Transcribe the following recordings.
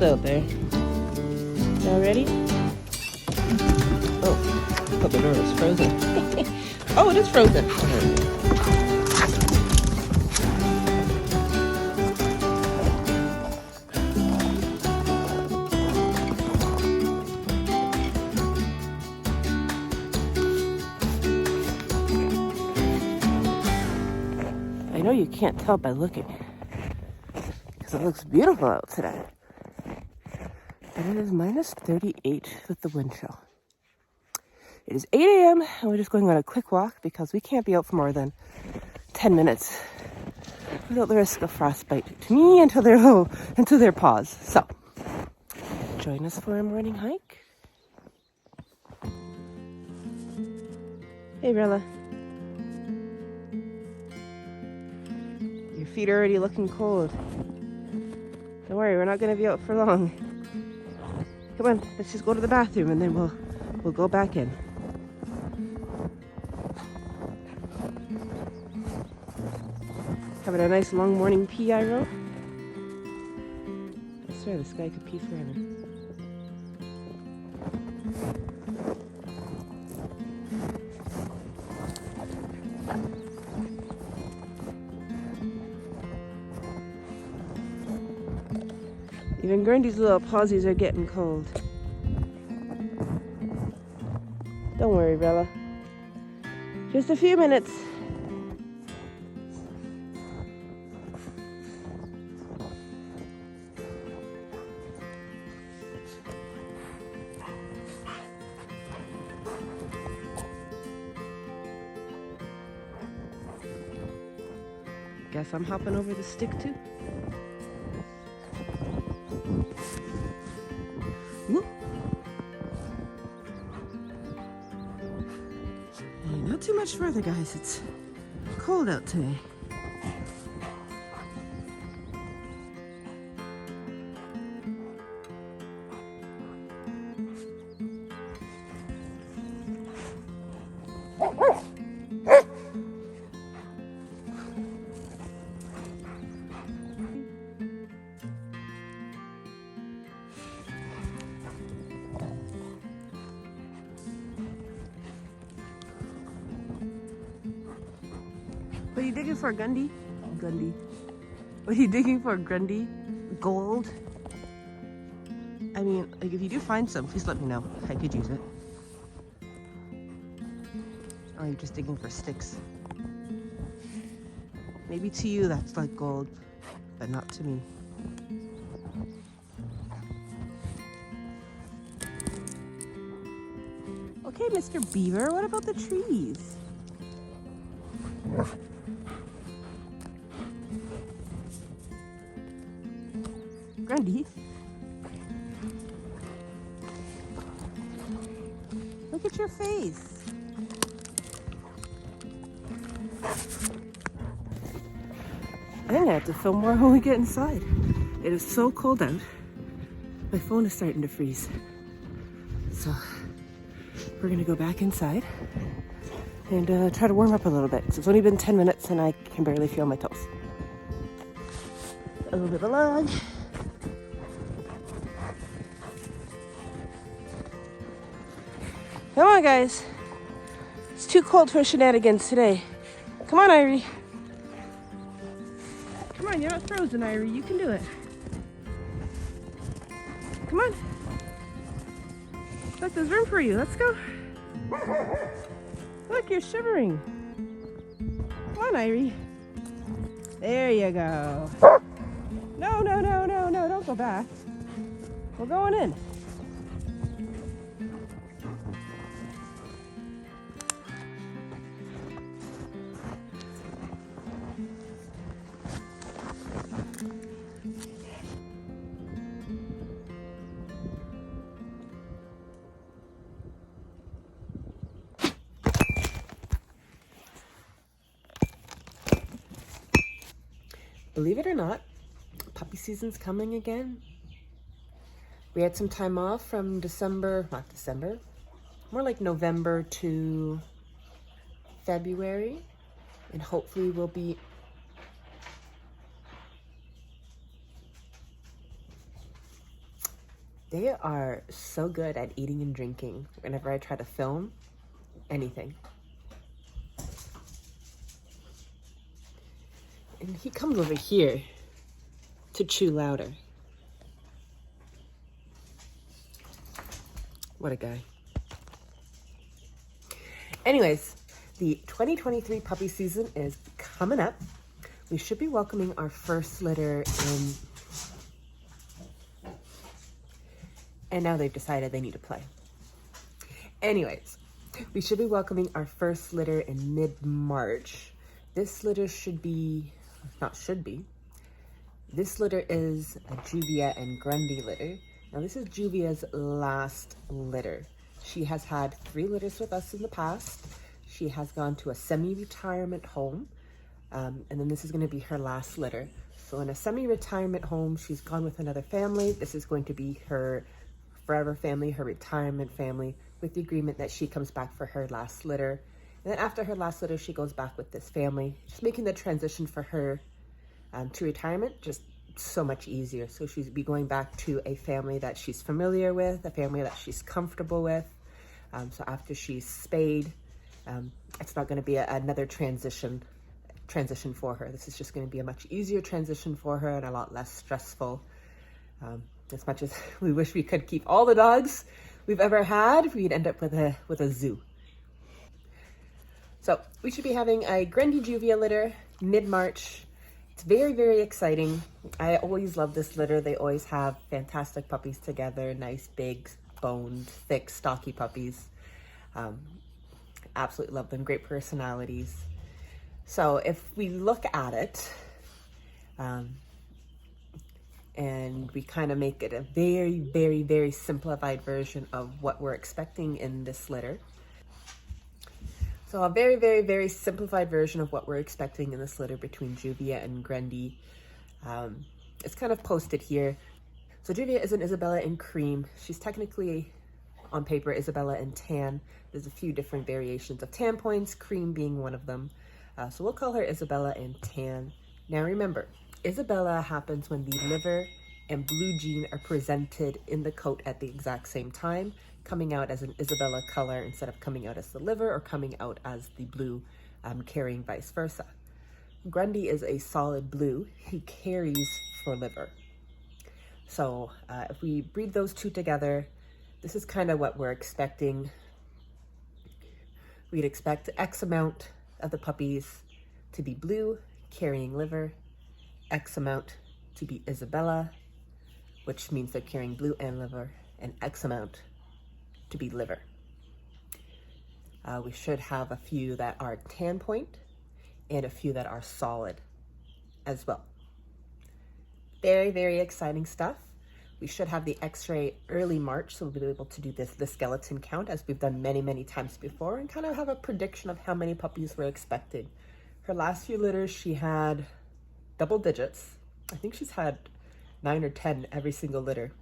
out there. Y'all ready? Oh, I thought the door was frozen. Oh, it is frozen. I know you can't tell by looking, because it looks beautiful out today. And it is minus 38 with the wind chill. It is 8 a.m. and we're just going on a quick walk because we can't be out for more than 10 minutes without the risk of frostbite to me until their paws. So, join us for a morning hike. Hey, Rilla. Your feet are already looking cold. Don't worry, we're not going to be out for long. Come on, let's just go to the bathroom and then we'll go back in. Having a nice long morning pee, Irie. I swear this guy could pee forever. Even Grundy's little pawsies are getting cold. Don't worry, Bella. Just a few minutes. Guess I'm hopping over the stick too. Woo. Hey, not too much further, guys. It's cold out today. What are you digging for, Gundy? Gundy. What are you digging for, Grundy? Gold? I mean, like, if you do find some, please let me know. I could use it. Oh, you're just digging for sticks. Maybe to you that's like gold, but not to me. Okay, Mr. Beaver, what about the trees? Grundy? Look at your face. I'm gonna have to film more when we get inside. It is so cold out. My phone is starting to freeze. So we're gonna go back inside and try to warm up a little bit. So it's only been 10 minutes and I can barely feel my toes. A little bit of a log. Come on, guys. It's too cold for shenanigans today. Come on, Irie. Come on, you're not frozen, Irie. You can do it. Come on. Look, there's room for you. Let's go. Look, you're shivering. Come on, Irie. There you go. No, no, no, no, no. Don't go back. We're going in. Believe it or not, puppy season's coming again. We had some time off from more like November to February, and hopefully we'll be They are so good at eating and drinking whenever I try to film anything. And he comes over here to chew louder. What a guy. Anyways, the 2023 puppy season is coming up. We should be welcoming our first litter in, and now they've decided they need to play. Anyways, we should be welcoming our first litter in mid-March. This litter this litter is a Juvia and Grundy litter. Now this is Juvia's last litter. She has had 3 litters with us in the past. She has gone to a semi-retirement home, and then this is going to be her last litter. So in a semi-retirement home, she's gone with another family. This is going to be her forever family, her retirement family, with the agreement that she comes back for her last litter. And then after her last litter, she goes back with this family, just making the transition for her to retirement just so much easier. So she's be going back to a family that she's familiar with, a family that she's comfortable with. So after she's spayed, it's not going to be another transition for her. This is just going to be a much easier transition for her and a lot less stressful. As much as we wish we could keep all the dogs we've ever had, we'd end up with a zoo. So we should be having a Grundy Juvia litter mid-March. It's very, very exciting. I always love this litter. They always have fantastic puppies together, nice, big, boned, thick, stocky puppies. Absolutely love them, great personalities. So if we look at it, and we kind of make it a very, very, very simplified version of what we're expecting in this litter. So a very, very, very simplified version of what we're expecting in this litter between Juvia and Grundy. It's kind of posted here. So Juvia is an Isabella in cream. She's technically, on paper, Isabella in tan. There's a few different variations of tan points, cream being one of them. So we'll call her Isabella in tan. Now remember, Isabella happens when the liver and blue gene are presented in the coat at the exact same time, coming out as an Isabella color instead of coming out as the liver or coming out as the blue, carrying vice versa. Grundy is a solid blue. He carries for liver. So if we breed those two together, this is kind of what we're expecting. We'd expect X amount of the puppies to be blue, carrying liver, X amount to be Isabella, which means they're carrying blue and liver, and X amount to be liver. We should have a few that are tan point and a few that are solid as well. Very, very exciting stuff. We should have the x-ray early March, so we'll be able to do the skeleton count as we've done many, many times before, and kind of have a prediction of how many puppies we're expecting. Her last few litters, she had double digits. I think she's had 9 or 10 every single litter.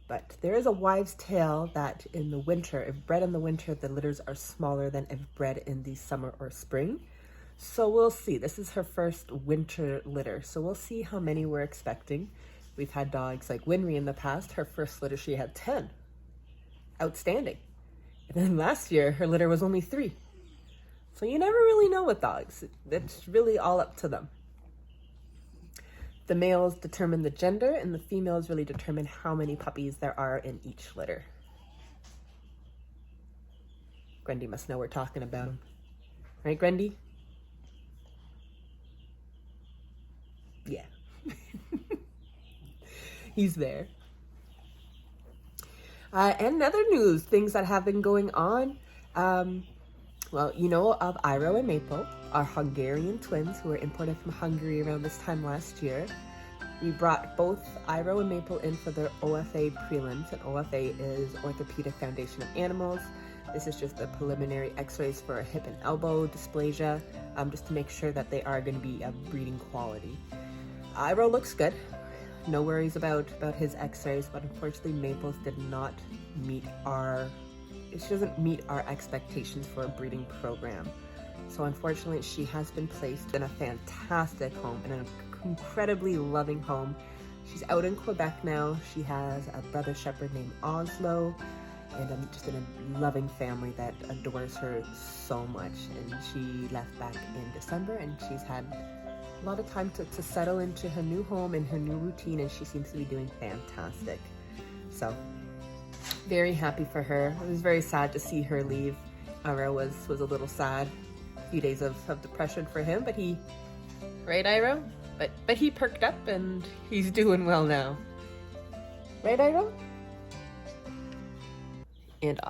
But there is a wives' tale that in the winter, if bred in the winter, the litters are smaller than if bred in the summer or spring. So we'll see. This is her first winter litter, so we'll see how many we're expecting. We've had dogs like Winry in the past. Her first litter, she had 10. Outstanding. And then last year, her litter was only 3. So you never really know with dogs. It's really all up to them. The males determine the gender, and the females really determine how many puppies there are in each litter. Grundy must know we're talking about him. Right, Grundy? Yeah. He's there. And other news, things that have been going on. Well, you know of Irie and Maple, our Hungarian twins who were imported from Hungary around this time last year. We brought both Irie and Maple in for their OFA prelims, and OFA is Orthopedic Foundation of Animals. This is just the preliminary x-rays for a hip and elbow dysplasia, just to make sure that they are going to be breeding quality. Irie looks good. No worries about his x-rays, but unfortunately Maples did not meet she doesn't meet our expectations for a breeding program. So unfortunately she has been placed in a fantastic home, in an incredibly loving home. She's out in Quebec now. She has a brother shepherd named Oslo, and just in a loving family that adores her so much. And she left back in December, and she's had a lot of time to settle into her new home and her new routine, and she seems to be doing fantastic. So very happy for her. It was very sad to see her leave. Ira was a little sad. A few days of depression for him, but he, right, Ira? But he perked up and he's doing well now. Right, Ira? And